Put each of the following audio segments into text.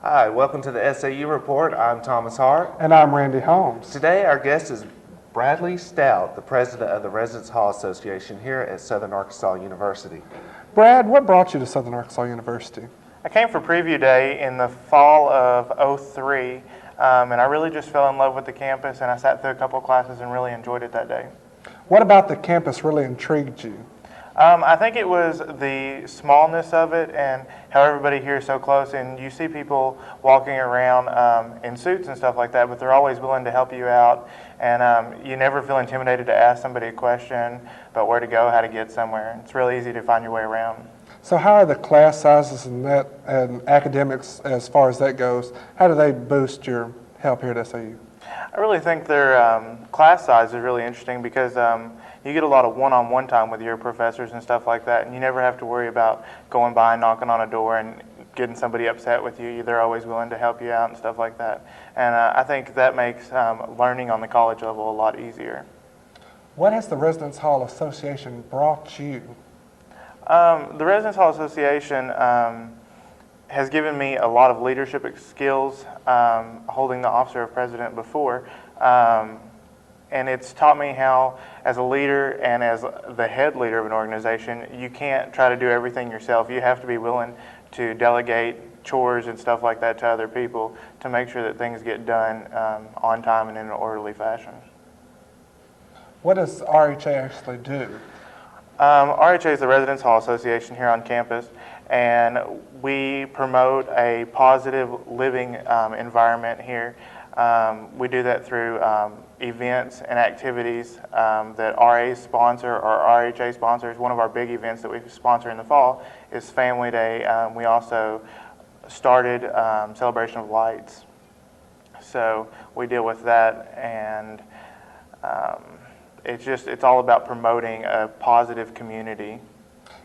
Hi, welcome to the SAU Report. I'm Thomas Hart. And I'm Randy Holmes. Today our guest is Bradley Stout, the president of the Residence Hall Association here at Southern Arkansas University. Brad, what brought you to Southern Arkansas University? I came for preview day in the fall of '03, and I really just fell in love with the campus, and I sat through a couple of classes and really enjoyed it that day. What about the campus really intrigued you? I think it was the smallness of it and how everybody here is so close, and you see people walking around in suits and stuff like that, but they're always willing to help you out, and you never feel intimidated to ask somebody a question about where to go, how to get somewhere. It's really easy to find your way around. So how are the class sizes and academics as far as that goes? How do they boost your help here at SAU? I really think their class size is really interesting because you get a lot of one-on-one time with your professors and stuff like that, and you never have to worry about going by and knocking on a door and getting somebody upset with you. They're always willing to help you out and stuff like that. And I think that makes learning on the college level a lot easier. What has the Residence Hall Association brought you? The Residence Hall Association has given me a lot of leadership skills, holding the officer of president before. And it's taught me how, as a leader and as the head leader of an organization, you can't try to do everything yourself. You have to be willing to delegate chores and stuff like that to other people to make sure that things get done on time and in an orderly fashion. What does RHA actually do? RHA is the Residence Hall Association here on campus, and we promote a positive living environment here. We do that through events and activities that RAs sponsor or RHA sponsors. One of our big events that we sponsor in the fall is Family Day. We also started Celebration of Lights. So we deal with that, and it's all about promoting a positive community.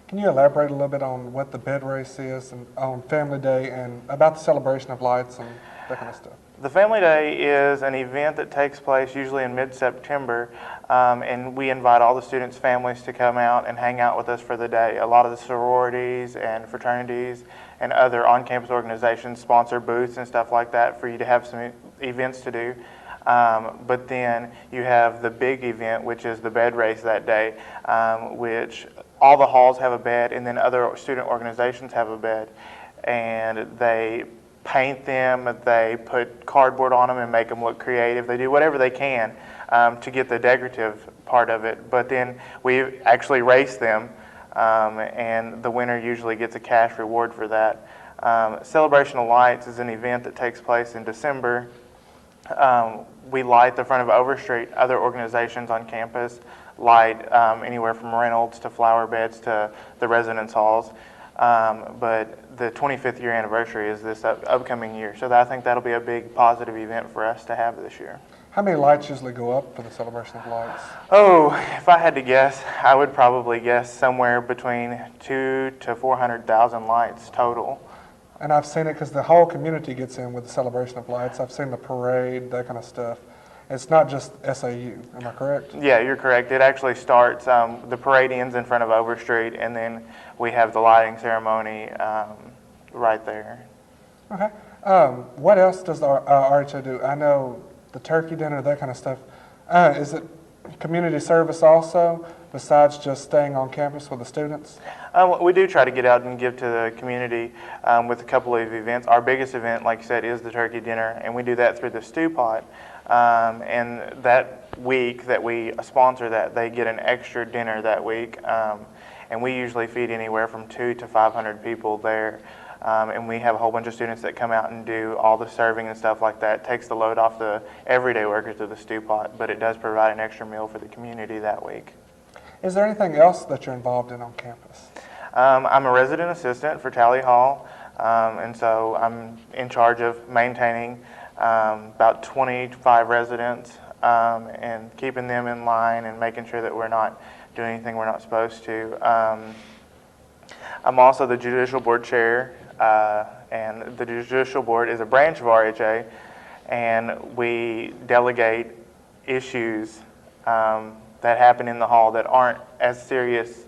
Can you elaborate a little bit on what the bed race is and on Family Day and about the Celebration of Lights and that kind of stuff? The Family Day is an event that takes place usually in mid-September, and we invite all the students' families to come out and hang out with us for the day. A lot of the sororities and fraternities and other on-campus organizations sponsor booths and stuff like that for you to have some events to do. But then you have the big event, which is the bed race that day, which all the halls have a bed, and then other student organizations have a bed, and they paint them, they put cardboard on them and make them look creative. They do whatever they can to get the decorative part of it, but then we actually race them, and the winner usually gets a cash reward for that. Celebration of Lights is an event that takes place in December. We light the front of Overstreet. Other organizations on campus light anywhere from Reynolds to flower beds to the residence halls. But the 25th year anniversary is this upcoming year, so I think that'll be a big positive event for us to have this year. How many lights usually go up for the Celebration of Lights? Oh, if I had to guess, I would probably guess somewhere between 200,000 to 400,000 lights total. And I've seen it because the whole community gets in with the Celebration of Lights. I've seen the parade, that kind of stuff. It's not just SAU, am I correct? Yeah, you're correct. It actually starts, the parade ends in front of Overstreet, and then we have the lighting ceremony right there. Okay. What else does the RHA do? I know the turkey dinner, that kind of stuff. Is it community service also, besides just staying on campus with the students? We do try to get out and give to the community with a couple of events. Our biggest event, like you said, is the turkey dinner, and we do that through the Stew Pot. And that week that we sponsor that, they get an extra dinner that week. And we usually feed anywhere from 200 to 500 people there. And we have a whole bunch of students that come out and do all the serving and stuff like that. It takes the load off the everyday workers of the Stew Pot, but it does provide an extra meal for the community that week. Is there anything else that you're involved in on campus? I'm a resident assistant for Tally Hall, and so I'm in charge of maintaining about 25 residents and keeping them in line and making sure that we're not doing anything we're not supposed to. I'm also the Judicial Board Chair, and the Judicial Board is a branch of RHA, and we delegate issues that happen in the hall that aren't as serious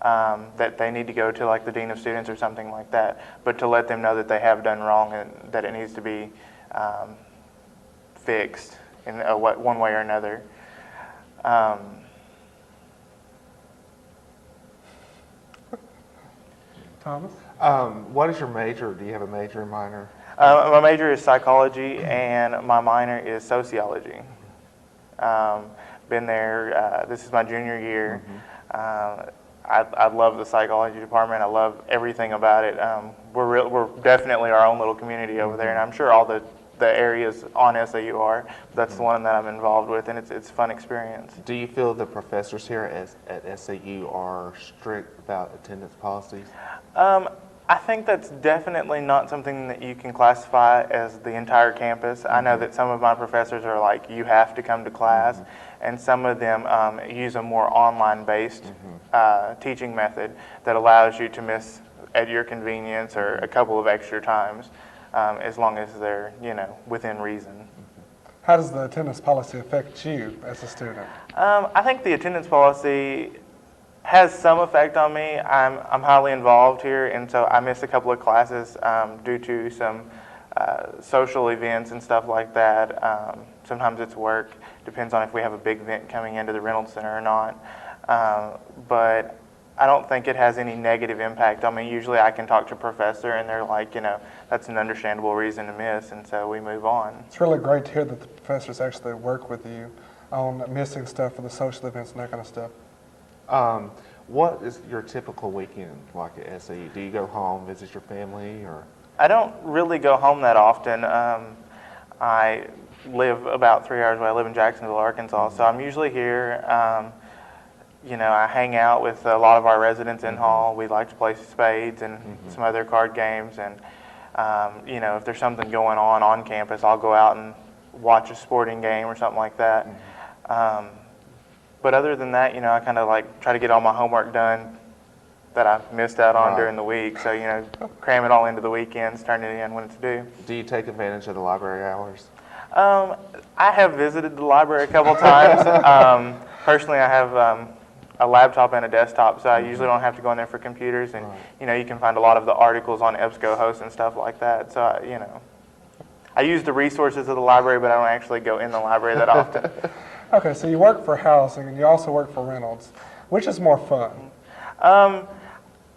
that they need to go to like the dean of students or something like that, but to let them know that they have done wrong and that it needs to be fixed in one way or another. Thomas? What is your major? Do you have a major and minor? My major is psychology and my minor is sociology. Been there, this is my junior year. I love the psychology department. I love everything about it. We're definitely our own little community over there, and I'm sure all the areas on SAU are. That's the one that I'm involved with, and it's a fun experience. Do you feel the professors here at SAU are strict about attendance policies? I think that's definitely not something that you can classify as the entire campus. I know that some of my professors are like, you have to come to class, and some of them use a more online-based teaching method that allows you to miss at your convenience or a couple of extra times, as long as they're, within reason. How does the attendance policy affect you as a student? I think the attendance policy has some effect on me. I'm highly involved here, and so I miss a couple of classes due to some social events and stuff like that. Sometimes it's work, depends on if we have a big event coming into the Reynolds Center or not. But I don't think it has any negative impact on me. Usually I can talk to a professor and they're like, that's an understandable reason to miss, and so we move on. It's really great to hear that the professors actually work with you on missing stuff for the social events and that kind of stuff. What is your typical weekend like at SAU? Do you go home, visit your family, or? I don't really go home that often. I live about 3 hours away. I live in Jacksonville, Arkansas, so I'm usually here. I hang out with a lot of our residents in Hall. We like to play spades and some other card games, and if there's something going on campus, I'll go out and watch a sporting game or something like that. But other than that, I kind of like try to get all my homework done that I missed out on during the week. So, cram it all into the weekends, turn it in when it's due. Do you take advantage of the library hours? I have visited the library a couple times. Personally, I have a laptop and a desktop, so I usually don't have to go in there for computers. And, you can find a lot of the articles on EBSCOhost and stuff like that. So, I use the resources of the library, but I don't actually go in the library that often. Okay, so you work for housing and you also work for Reynolds. Which is more fun?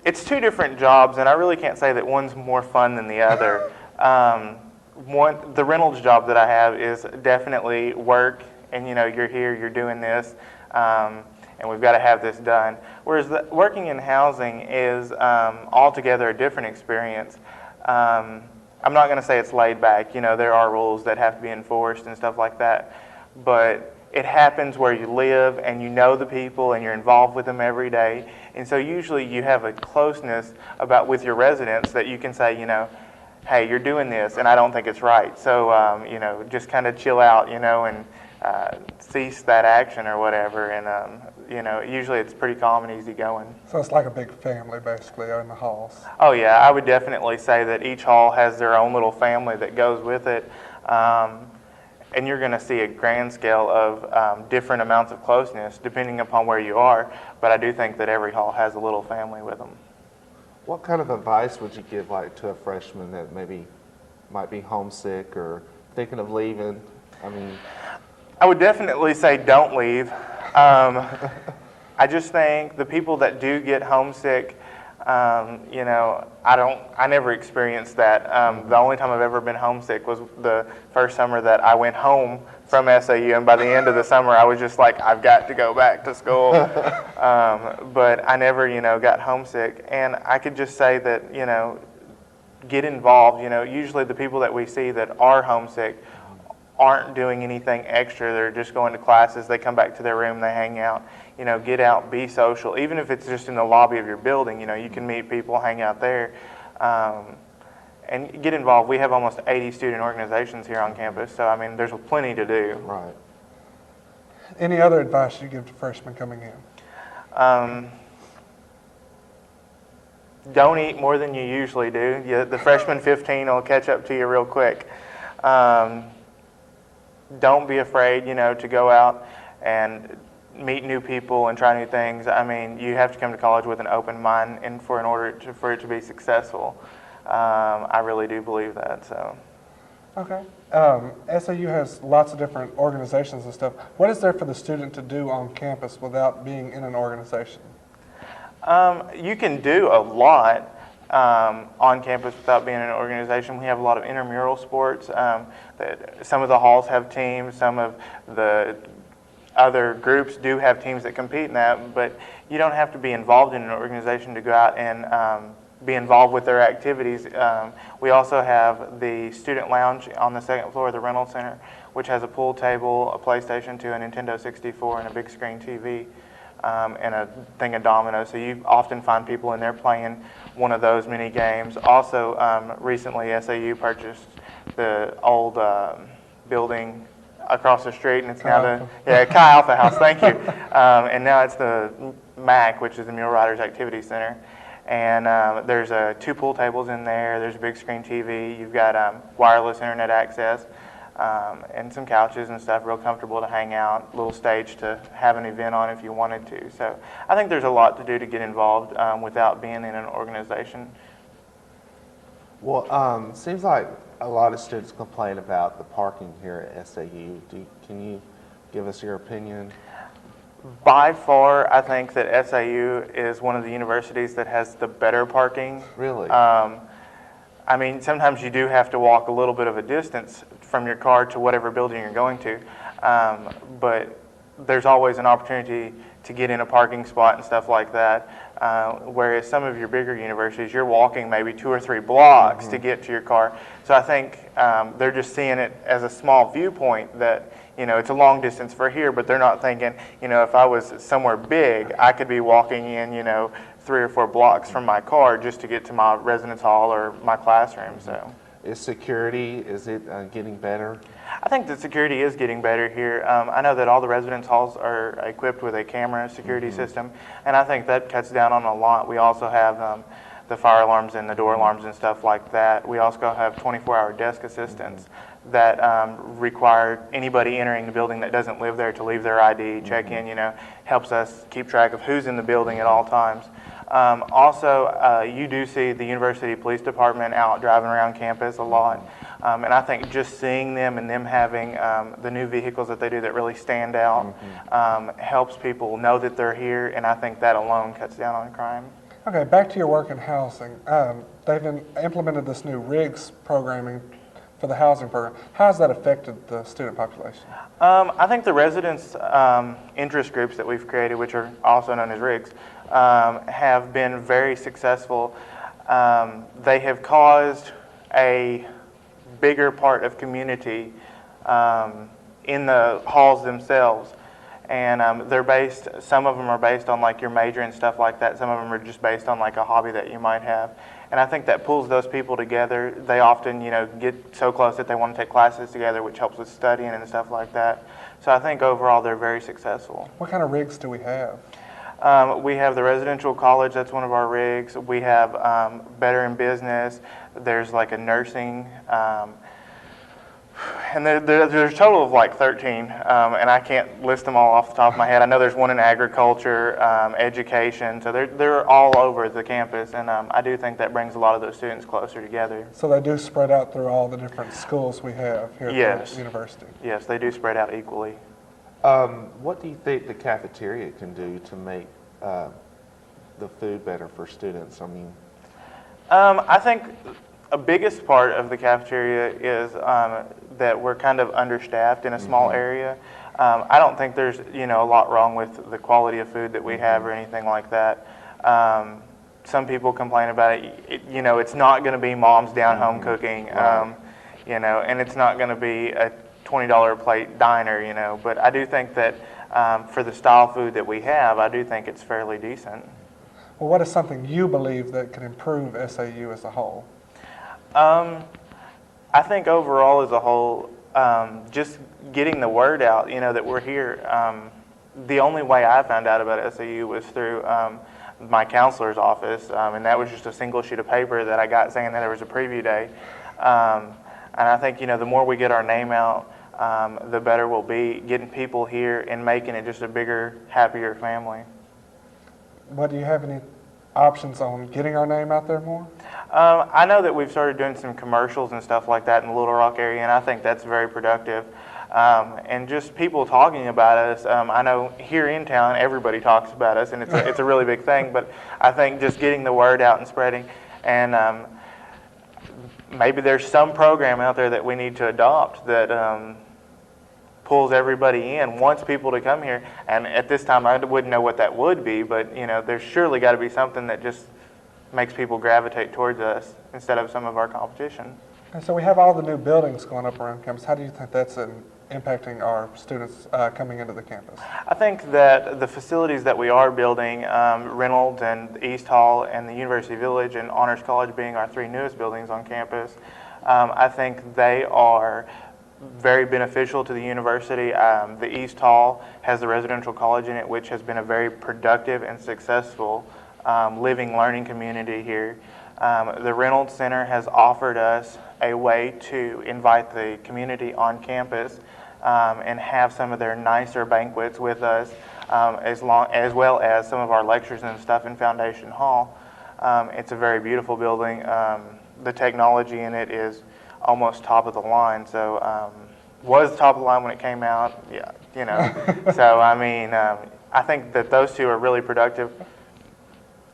It's two different jobs, and I really can't say that one's more fun than the other. The Reynolds job that I have is definitely work, and you're here, you're doing this, and we've got to have this done. Whereas working in housing is altogether a different experience. I'm not going to say it's laid back. There are rules that have to be enforced and stuff like that, but it happens where you live and you know the people and you're involved with them every day. And so usually you have a closeness with your residents that you can say, hey, you're doing this and I don't think it's right. So, just kind of chill out, and cease that action or whatever. And, usually it's pretty calm and easy going. So it's like a big family basically in the halls. Oh yeah, I would definitely say that each hall has their own little family that goes with it. And you're going to see a grand scale of different amounts of closeness depending upon where you are. But I do think that every hall has a little family with them. What kind of advice would you give to a freshman that maybe might be homesick or thinking of leaving? I would definitely say don't leave. I just think the people that do get homesick, I never experienced that. The only time I've ever been homesick was the first summer that I went home from SAU, and by the end of the summer, I was just like, I've got to go back to school. But I never, got homesick, and I could just say that, get involved. Usually the people that we see that are homesick aren't doing anything extra. They're just going to classes. They come back to their room. They hang out. Get out, be social. Even if it's just in the lobby of your building, you can meet people, hang out there, and get involved. We have almost 80 student organizations here on campus, so there's plenty to do. Right. Any other advice you give to freshmen coming in? Don't eat more than you usually do. The freshman 15 will catch up to you real quick. Don't be afraid, to go out and meet new people and try new things. I mean, you have to come to college with an open mind, and for it to be successful, I really do believe that. So. Okay. SAU has lots of different organizations and stuff. What is there for the student to do on campus without being in an organization? You can do a lot on campus without being in an organization. We have a lot of intramural sports. Some of the halls have teams. Some of the other groups do have teams that compete in that, but you don't have to be involved in an organization to go out and be involved with their activities. We also have the student lounge on the second floor of the rental center, which has a pool table, a PlayStation 2, a Nintendo 64, and a big screen TV, and a thing of dominoes. So you often find people in there playing one of those mini games. Also, recently SAU purchased the old building across the street, and it's now the Chi Alpha House. Thank you. And now it's the MAC, which is the Mule Riders Activity Center. And there's 2 pool tables in there. There's a big screen TV. You've got wireless internet access, and some couches and stuff. Real comfortable to hang out. Little stage to have an event on if you wanted to. So I think there's a lot to do to get involved without being in an organization. Well, seems like a lot of students complain about the parking here at SAU. Can you give us your opinion? By far, I think that SAU is one of the universities that has the better parking. Really? I mean, sometimes you do have to walk a little bit of a distance from your car to whatever building you're going to, but there's always an opportunity to get in a parking spot and stuff like that. Whereas some of your bigger universities, you're walking maybe 2 or 3 blocks to get to your car. So I think they're just seeing it as a small viewpoint that, you know, it's a long distance for here, but they're not thinking, you know, if I was somewhere big, I could be walking in, you know, 3 or 4 blocks from my car just to get to my residence hall or my classroom. So, is security, is it getting better? I think the security is getting better here. I know that all the residence halls are equipped with a camera security system, and I think that cuts down on a lot. We also have the fire alarms and the door alarms and stuff like that. We also have 24-hour desk assistants that require anybody entering the building that doesn't live there to leave their ID, check in, you know, helps us keep track of who's in the building at all times. Also, you do see the University Police Department out driving around campus a lot. And I think just seeing them and them having the new vehicles that they do that really stand out helps people know that they're here, and I think that alone cuts down on crime. Okay, back to your work in housing. They've implemented this new RIGS programming for the housing program. How has that affected the student population? I think the residents' interest groups that we've created, which are also known as RIGS, have been very successful. They have caused a bigger part of community in the halls themselves. And they're based, some of them are based on like your major and stuff like that. Some of them are just based on like a hobby that you might have. And I think that pulls those people together. They often, you know, get so close that they want to take classes together, which helps with studying and stuff like that. So I think overall they're very successful. What kind of rigs do we have? We have the residential college, that's one of our rigs. We have Better in Business. There's like a nursing, and there's a total of like 13, and I can't list them all off the top of my head. I know there's one in agriculture, education, so they're all over the campus, and I do think that brings a lot of those students closer together. So they do spread out through all the different schools we have here at the university? Yes, they do spread out equally. What do you think the cafeteria can do to make the food better for students? I mean, I think a biggest part of the cafeteria is that we're kind of understaffed in a small area. I don't think there's, you know, a lot wrong with the quality of food that we have or anything like that. Some people complain about it. You know, it's not going to be mom's down home cooking, you know, and it's not going to be a $20 a plate diner, you know. But I do think that for the style food that we have, I do think it's fairly decent. Well, what is something you believe that can improve SAU as a whole? I think overall as a whole, just getting the word out, you know, that we're here. The only way I found out about SAU was through my counselor's office, and that was just a single sheet of paper that I got saying that there was a preview day. And I think, you know, the more we get our name out, the better we'll be getting people here and making it just a bigger, happier family. What, do you have any options on getting our name out there more? I know that we've started doing some commercials and stuff like that in the Little Rock area, and I think that's very productive. And just people talking about us. I know here in town, everybody talks about us, and it's a really big thing. But I think just getting the word out and spreading, and maybe there's some program out there that we need to adopt that pulls everybody in, wants people to come here. And at this time, I wouldn't know what that would be, but there's surely got to be something that just makes people gravitate towards us instead of some of our competition. And so we have all the new buildings going up around campus. How do you think that's impacting our students coming into the campus? I think that the facilities that we are building, Reynolds and East Hall and the University Village and Honors College being our 3 newest buildings on campus, I think they are very beneficial to the university. The East Hall has the residential college in it, which has been a very productive and successful living, learning community here. The Reynolds Center has offered us a way to invite the community on campus and have some of their nicer banquets with us, as well as some of our lectures and stuff in Foundation Hall. It's a very beautiful building. The technology in it is almost top of the line. So was top of the line when it came out. Yeah, So I mean, I think that those two are really productive.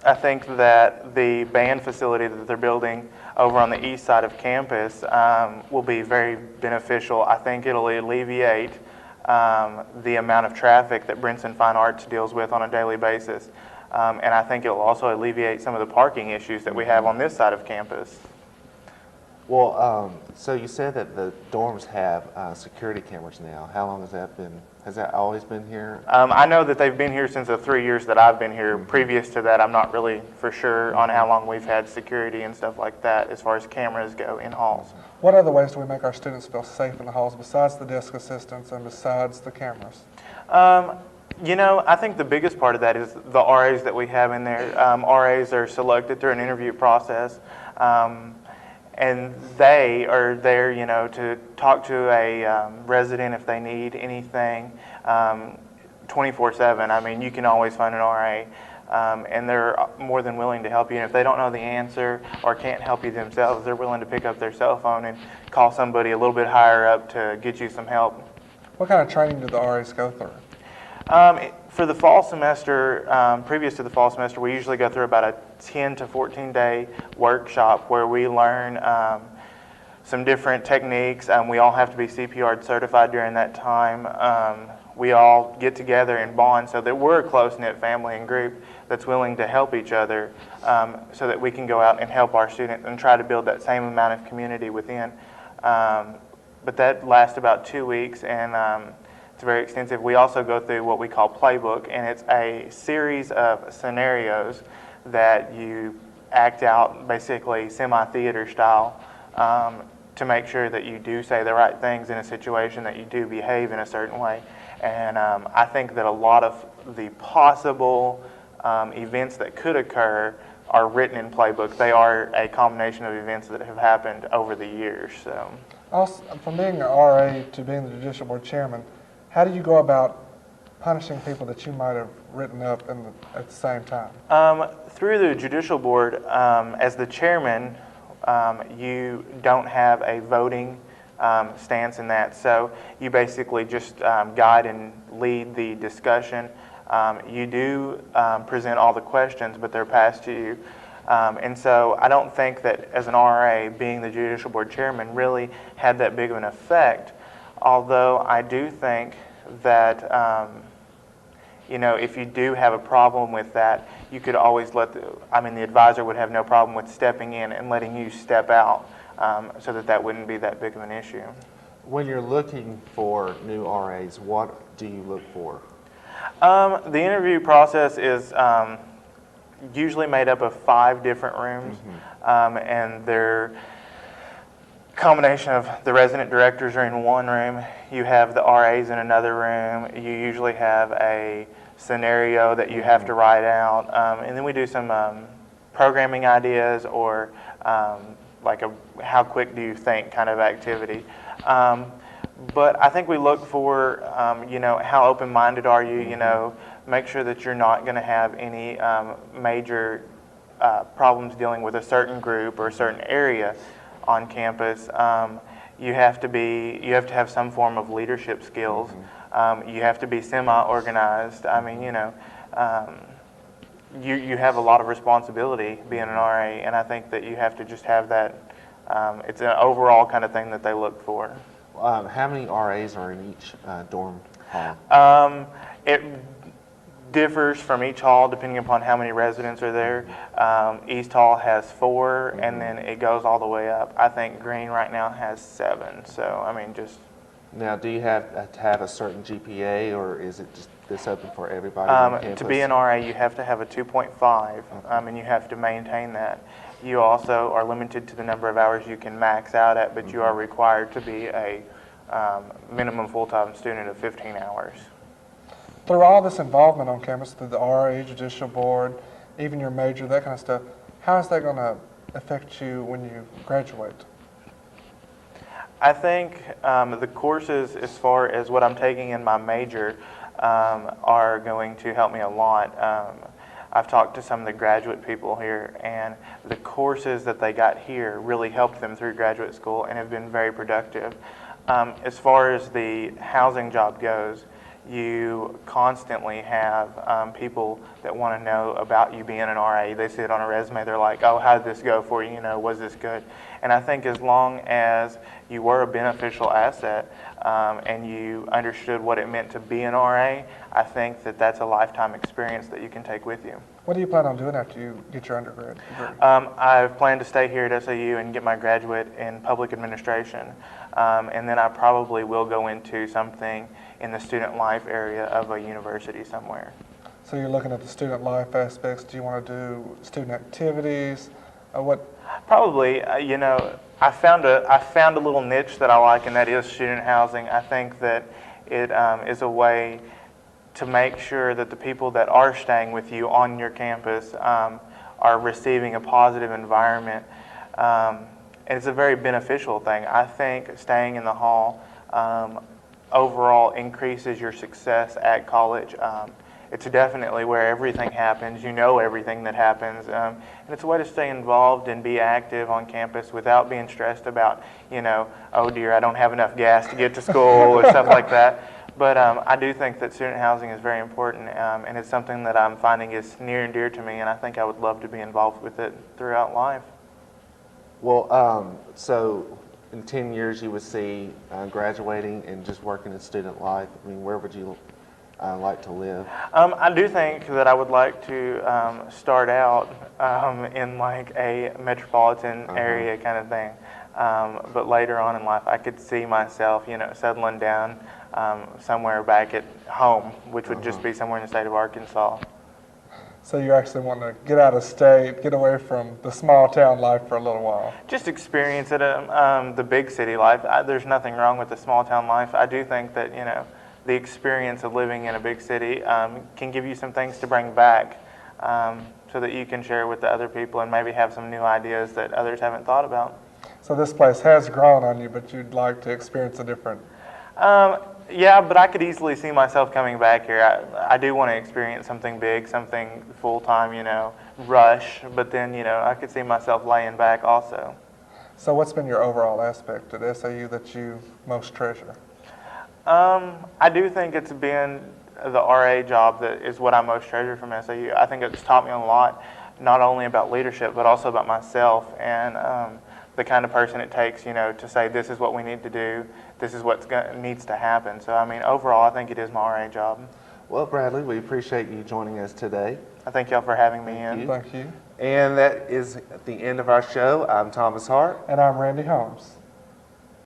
I think that the band facility that they're building over on the east side of campus will be very beneficial. I think it'll alleviate the amount of traffic that Brinson Fine Arts deals with on a daily basis. And I think it'll also alleviate some of the parking issues that we have on this side of campus. Well, so you said that the dorms have security cameras now. How long has that been? Has that always been here? I know that they've been here since the 3 years that I've been here. Previous to that, I'm not really for sure on how long we've had security and stuff like that as far as cameras go in halls. What other ways do we make our students feel safe in the halls besides the desk assistants and besides the cameras? I think the biggest part of that is the RAs that we have in there. RAs are selected through an interview process. And they are there, to talk to a resident if they need anything 24/7. I mean, you can always find an RA, and they're more than willing to help you. And if they don't know the answer or can't help you themselves, they're willing to pick up their cell phone and call somebody a little bit higher up to get you some help. What kind of training do the RAs go through? For the fall semester, previous to the fall semester, we usually go through about a 10 to 14 day workshop where we learn some different techniques. We all have to be CPR certified during that time. We all get together and bond so that we're a close-knit family and group that's willing to help each other so that we can go out and help our students and try to build that same amount of community within. But that lasts about 2 weeks, and it's very extensive. We also go through what we call playbook, and it's a series of scenarios that you act out basically semi-theater style to make sure that you do say the right things in a situation, that you do behave in a certain way. And I think that a lot of the possible events that could occur are written in playbook. They are a combination of events that have happened over the years. So, Also, from being an RA to being the judicial board chairman, how do you go about punishing people that you might have written up at the same time? Through the judicial board, as the chairman, you don't have a voting stance in that. So you basically just guide and lead the discussion. You do present all the questions, but they're passed to you. And so I don't think that as an RA, being the judicial board chairman really had that big of an effect. Although I do think that, if you do have a problem with that, you could always the advisor would have no problem with stepping in and letting you step out so that wouldn't be that big of an issue. When you're looking for new RAs, what do you look for? The interview process is usually made up of 5 different rooms, and they're combination of the resident directors are in one room, you have the RAs in another room, you usually have a scenario that you have to write out, and then we do some programming ideas or like a how quick do you think kind of activity. But I think we look for, how open-minded are you, make sure that you're not going to have any major problems dealing with a certain group or a certain area on campus. You have to have some form of leadership skills. You have to be semi-organized. I mean, you have a lot of responsibility being an RA, and I think that you have to just have that. It's an overall kind of thing that they look for. How many RAs are in each dorm hall? It differs from each hall depending upon how many residents are there. East Hall has 4, and then it goes all the way up. I think Green right now has 7. So I mean, just Now, do you have to have a certain GPA, or is it just this open for everybody on campus? to be an RA, you have to have a 2.5, and you have to maintain that. You also are limited to the number of hours you can max out at, but you are required to be a minimum full-time student of 15 hours. Through all this involvement on campus, through the RA, judicial board, even your major, that kind of stuff, how is that going to affect you when you graduate? I think the courses, as far as what I'm taking in my major, are going to help me a lot. I've talked to some of the graduate people here, and the courses that they got here really helped them through graduate school and have been very productive. As far as the housing job goes, you constantly have people that want to know about you being an RA. They see it on a resume. They're like, oh, how did this go for you? Was this good? And I think as long as you were a beneficial asset and you understood what it meant to be an RA, I think that that's a lifetime experience that you can take with you. What do you plan on doing after you get your undergrad degree? I've planned to stay here at SAU and get my graduate in public administration. And then I probably will go into something in the student life area of a university somewhere. So you're looking at the student life aspects. Do you want to do student activities? What? Probably, I found a little niche that I like, and that is student housing. I think that it is a way to make sure that the people that are staying with you on your campus are receiving a positive environment. And it's a very beneficial thing. I think staying in the hall overall increases your success at college. It's definitely where everything happens. You know everything that happens. And it's a way to stay involved and be active on campus without being stressed about, oh dear, I don't have enough gas to get to school or stuff like that. But I do think that student housing is very important, and it's something that I'm finding is near and dear to me, and I think I would love to be involved with it throughout life. Well, so in 10 years you would see graduating and just working in student life. I mean, where would you like to live? I do think that I would like to start out in like a metropolitan area kind of thing. But later on in life, I could see myself, settling down somewhere back at home, which would just be somewhere in the state of Arkansas. So you actually want to get out of state, get away from the small town life for a little while? Just experience it, the big city life. There's nothing wrong with the small town life. I do think that, the experience of living in a big city can give you some things to bring back so that you can share with the other people and maybe have some new ideas that others haven't thought about. So this place has grown on you, but you'd like to experience a different... Yeah, but I could easily see myself coming back here. I do want to experience something big, something full-time, rush, but then, I could see myself laying back also. So what's been your overall aspect at SAU that you most treasure? I do think it's been the RA job that is what I most treasure from SAU. I think it's taught me a lot, not only about leadership, but also about myself and the kind of person it takes, to say this is what we need to do, this is what needs to happen. So, I mean, overall, I think it is my RA job. Well, Bradley, we appreciate you joining us today. I thank y'all for having me in. Thank you. And that is the end of our show. I'm Thomas Hart. And I'm Randy Holmes.